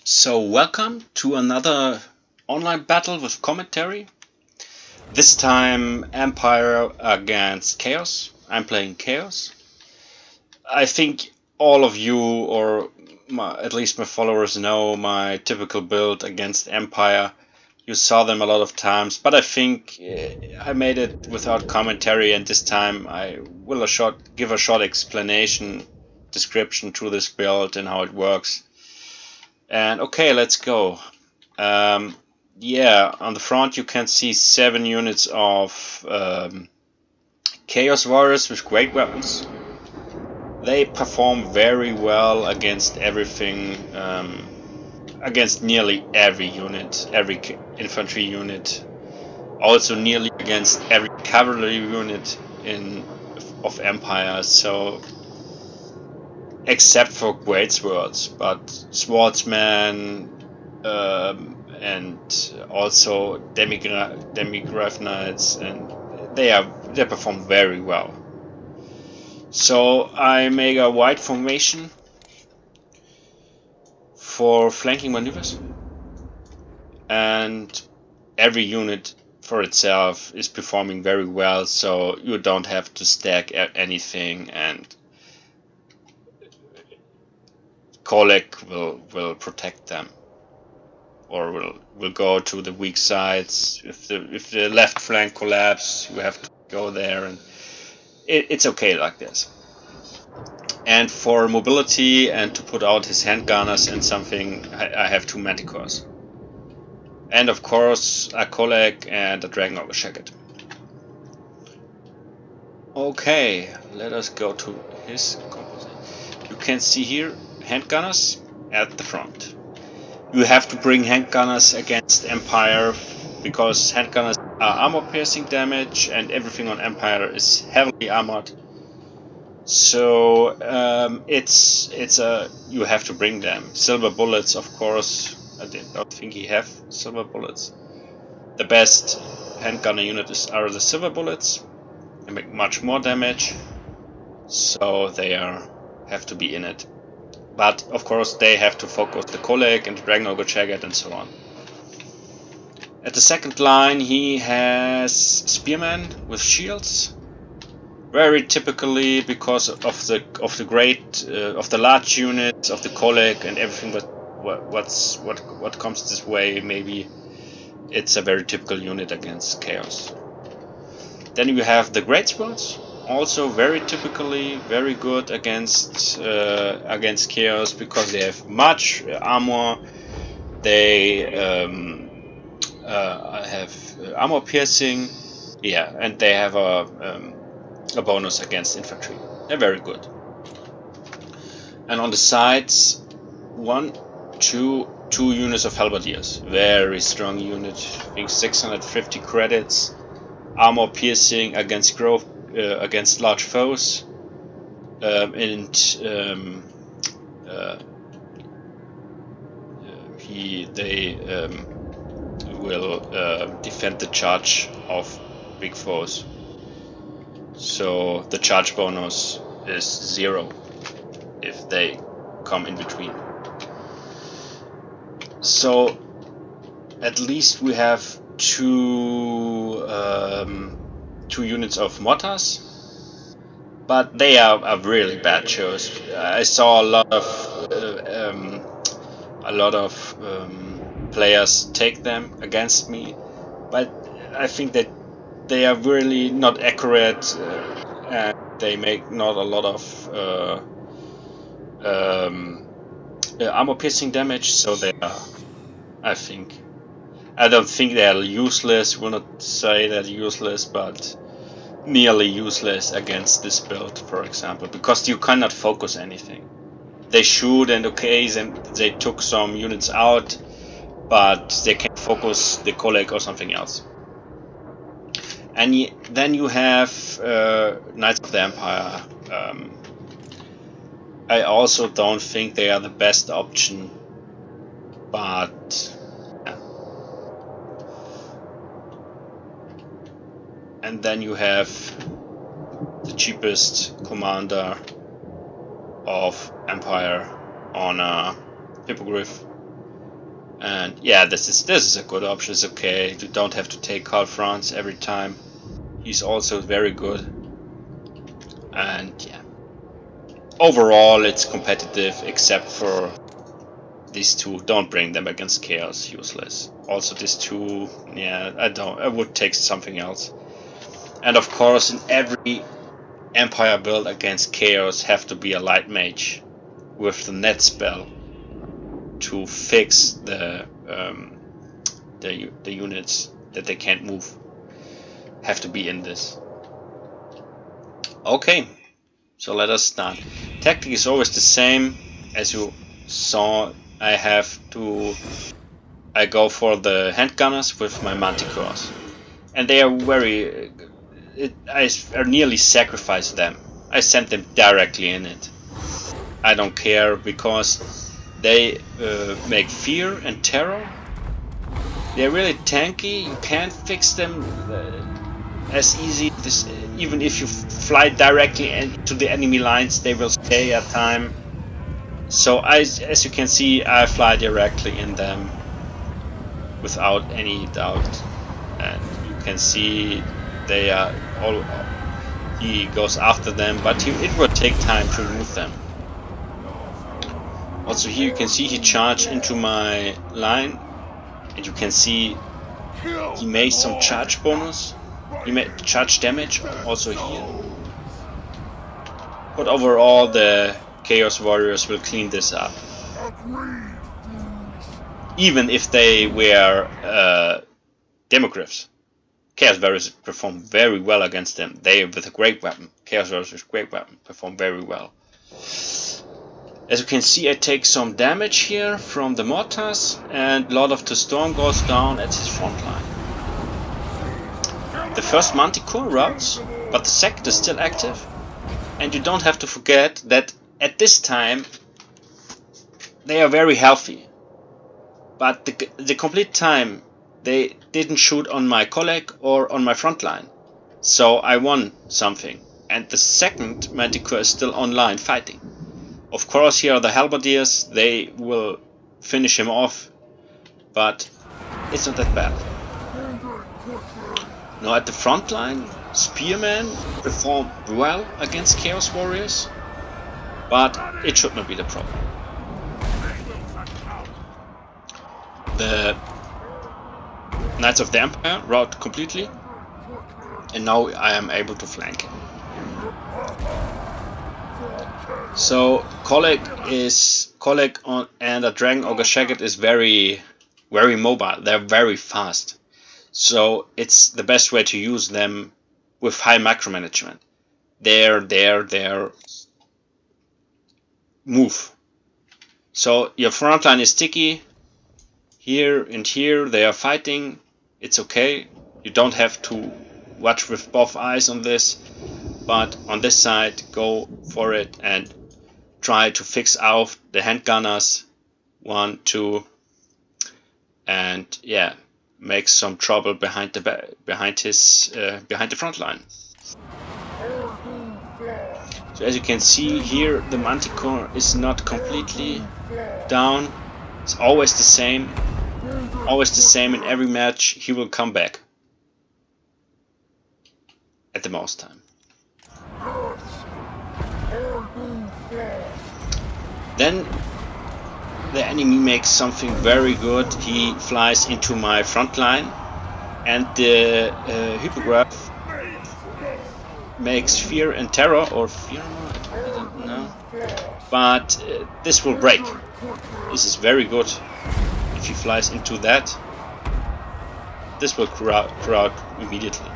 So welcome to another online battle with commentary. This time Empire against Chaos. I'm playing Chaos. I think all of you, or at least my followers, know my typical build against Empire. You saw them a lot of times, but I think I made it without commentary, and this time I will give a short description to this build and how it works. And okay, let's go. Yeah, on the front you can see 7 units of Chaos Warriors with great weapons. They perform very well against everything, against nearly every unit, every infantry unit, also nearly against every cavalry unit of Empire. So, except for great swords, but swordsmen and also demigraph knights, and they perform very well. So I make a wide formation for flanking maneuvers, and every unit for itself is performing very well, so you don't have to stack anything, and Kolek will protect them, or will go to the weak sides. If the left flank collapses, you have to go there, and it's okay like this. And for mobility and to put out his handgunners and something, I have 2 manticores. And of course a Kolek and a Dragon Ogre Shacket. Okay, let us go to his composite. You can see here handgunners at the front. You have to bring handgunners against Empire, because handgunners are armor piercing damage and everything on Empire is heavily armored. So you have to bring them. Silver bullets, of course. I don't think he have silver bullets. The best handgunner unit are the silver bullets. They make much more damage, so they have to be in it. But of course they have to focus the Kolek and the Dragon Ogre Shacket and so on. At the second line he has spearmen with shields. Very typically, because of the large units of the Kolek and everything what comes this way, maybe it's a very typical unit against Chaos. Then you have the great swords, also very typically very good against Chaos, because they have much armor. They have armor piercing, yeah, and they have a bonus against infantry. They're very good. And on the sides, 2 units of halberdiers. Very strong unit. I think 650 credits. Armor piercing against against large foes. They will defend the charge of big foes. So the charge bonus is 0 if they come in between. So at least we have 2 units of mortars, but they are really bad shows. I saw a lot of players take them against me, but I think that they are really not accurate, and they make not a lot of armor piercing damage, so they are, I don't think they are useless. Will not say they're useless, but nearly useless against this build, for example, because you cannot focus anything. They shoot, and okay, they took some units out, but they can focus the Kolek or something else. And then you have Knights of the Empire. I also don't think they are the best option, but yeah. And then you have the cheapest commander of Empire on a Hippogriff, And yeah, this is a good option. It's okay. You don't have to take Karl Franz every time. He's also very good. And yeah, overall it's competitive except for these two. Don't bring them against Chaos, useless. Also these two, yeah, I would take something else. And of course in every Empire build against Chaos have to be a light mage with the net spell to fix the units that they can't move. Have to be in this. Okay, so let us start. Tactic is always the same. As you saw, I go for the handgunners with my manticores, and they are very. I nearly sacrifice them. I send them directly in it. I don't care because they make fear and terror. They're really tanky. You can't fix them as easy. Even if you fly directly into the enemy lines, they will stay a time. So as you can see, I fly directly in them without any doubt, and you can see they are all. He goes after them, but it will take time to remove them. Also here you can see he charged into my line, and you can see he made some charge bonus. He made charge damage also here. But overall the Chaos Warriors will clean this up. Even if they were Demogryphs. Chaos Warriors perform very well against them. They with a great weapon. Chaos Warriors with a great weapon perform very well. As you can see, I take some damage here from the mortars, and Lord of the Storm goes down at his front line. The first Manticore routes, but the second is still active. And you don't have to forget that at this time they are very healthy. But the complete time they didn't shoot on my colleague or on my front line. So I won something. And the second Manticore is still online fighting. Of course, here are the Halberdiers. They will finish him off. But it's not that bad. Now at the front line, Spearmen perform well against Chaos Warriors. But it should not be the problem. The Knights of the Empire rout completely. And now I am able to flank him. So Colleague and a Dragon Ogre Shagget is very mobile. They're very fast. So it's the best way to use them with high micromanagement. They're move. So your front line is sticky. Here and here they are fighting. It's okay. You don't have to watch with both eyes on this. But on this side, go for it and try to fix out the handgunners. 1, 2, and yeah, make some trouble behind the front line. So as you can see here, the Manticore is not completely down. It's always the same. Always the same in every match. He will come back at the most time. Then the enemy makes something very good. He flies into my front line, and the Hippogriff makes fear and terror, or fear, I don't know. But this will break. This is very good. If he flies into that, this will crowd immediately.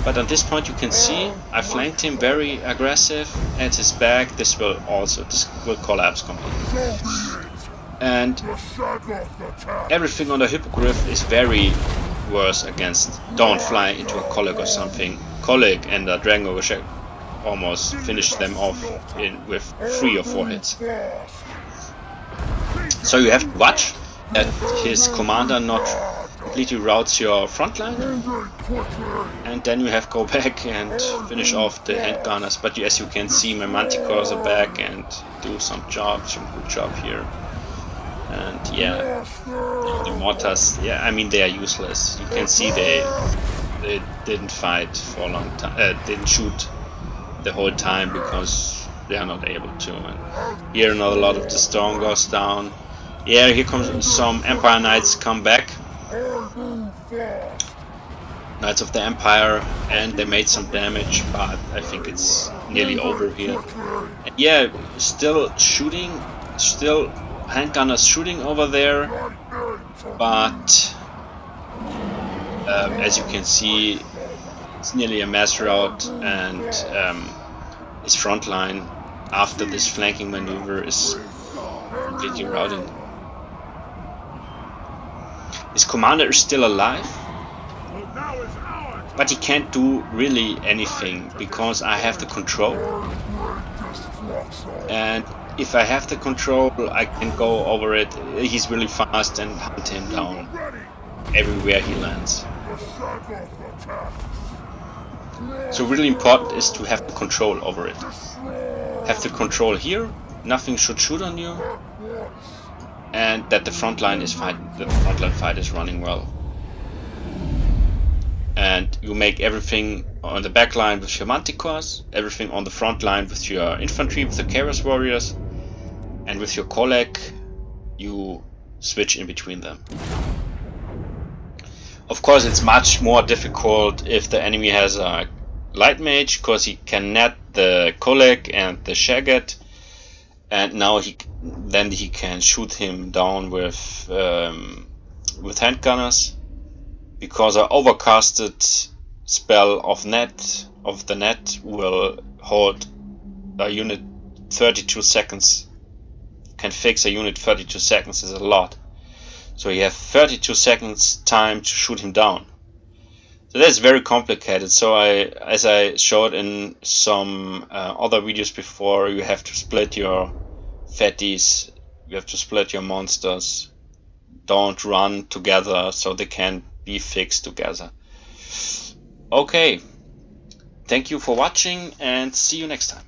But at this point you can see I flanked him very aggressive at his back. This will collapse completely. And everything on the Hippogriff is very worse against. Don't fly into a colleague or something. Colleague and a Dragon Ogre Shagget almost finished them off with 3 or 4 hits. So you have to watch that his commander not completely routes your front line, and then you have to go back and finish off the handgunners. But as you can see, my Manticores are back and do some good job here. And yeah, the mortars, yeah, I mean, they are useless. You can see they didn't fight for a long time, didn't shoot the whole time because they are not able to. And here another lot of the storm goes down. Yeah, here comes some Empire Knights come back. Knights of the Empire, and they made some damage, but I think it's nearly over here. And yeah, still shooting, still handgunners shooting over there, but as you can see, it's nearly a mass rout, and his front line after this flanking maneuver is completely routing. His commander is still alive, but he can't do really anything because I have the control. And if I have the control, I can go over it. He's really fast and hunt him down everywhere he lands. So really important is to have the control over it. Have the control here, nothing should shoot on you, and that the frontline fight is running well. And you make everything on the back line with your manticores, everything on the front line with your infantry, with the Chaos Warriors, and with your Kolek, you switch in between them. Of course, it's much more difficult if the enemy has a light mage, because he can net the Kolek and the Shagat, and now he can shoot him down with handgunners. Because our overcasted spell of the net will hold a unit 32 seconds. Can fix a unit 32 seconds is a lot. So you have 32 seconds time to shoot him down. So that's very complicated. So as I showed in some other videos before, you have to split your fatties, you have to split your monsters. Don't run together so they can be fixed together. Okay, thank you for watching and see you next time.